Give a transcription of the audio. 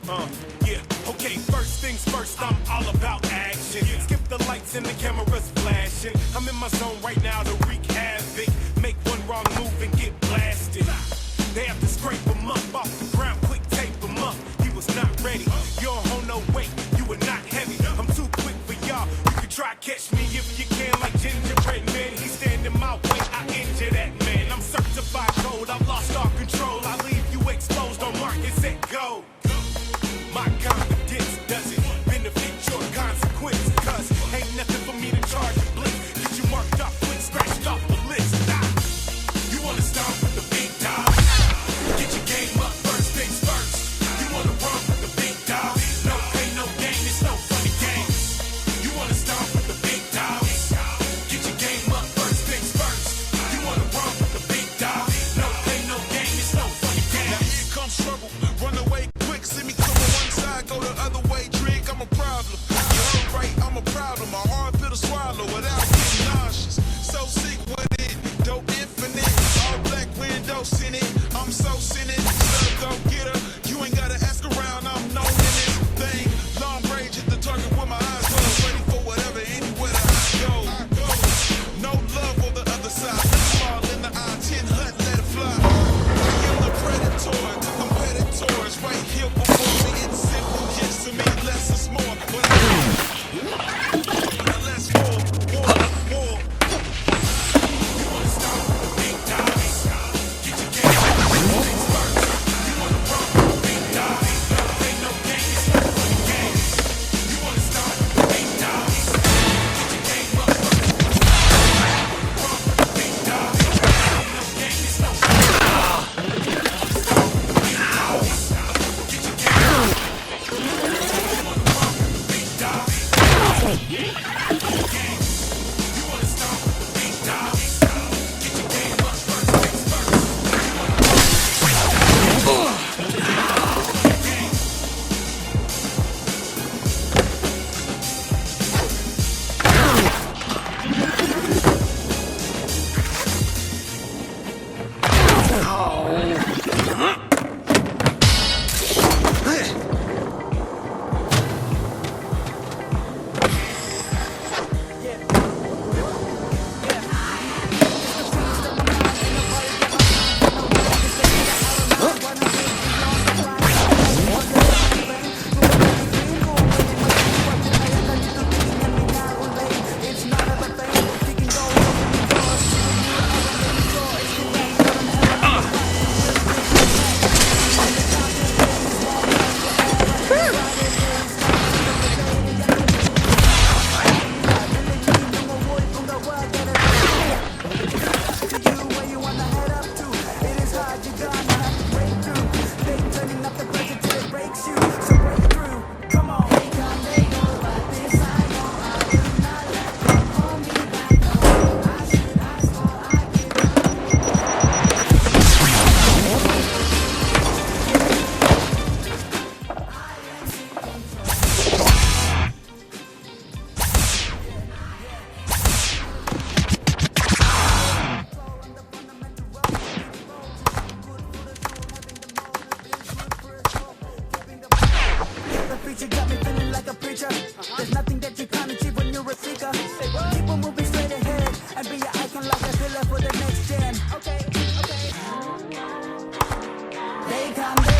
Yeah, okay, first things first, I'm all about action. Skip the lights and the cameras flashing. I'm in my zone right now to wreak havoc. Make one wrong move and get blasted. They have to scrape him up off the ground, quick tape him up. He was not ready. You don't hold no weight, you were not heavy. I'm too quick for y'all. You can try catch me if you can, like gingerbread man. He's standing my way, I injure that man. I'm certified gold, I've lost all control. I leave you exposed on market, set, go. My confidence doesn't benefit your consequence, cause ain't nothing for me to charge a blitz. Get you marked off, quick, scratched off the list. You wanna start with the big dog? Get your game up, first things first. You wanna run with the big dog? No pain, no gain, it's no funny games. You wanna start with the big dog? Get your game up, first things first. You wanna run with the big dog? No pain, no gain, it's no funny games. Now here comes trouble, run away quick, see me come on one side, go the other way, drink, I'm a problem. You heard right, I'm a problem, my hard pill to swallow without getting nauseous. So sick with it, dope infinite, all black windows in it, I'm so cynic, son, go get her, you ain't gotta ask around, I'm known in this thing, long range hit the target with my eyes closed, ready for whatever, anywhere that I go. No love on the other side, fall in the eye, 10 hunt, let it fly. I am the predator, the competitors, right here before me, it's simple, yes to me, less is more, but less more. You wanna start with the big dogs? Get your game up, first things first. You wanna run with the big dogs? No pain, no gain, it's no funny games. You wanna start with the big dogs? Get your game up, first things first. Run with the big dogs? No pain, no gain, it's no funny games. Start with the big dogs. Get your game up. You wanna run with the big dogs? You wanna start with the big dogs? Get your game up, first things first. You got me feeling like a preacher. There's nothing that you can't achieve when you're a seeker. Keep on moving straight ahead and be an icon like a killer for the next gen. Okay. They come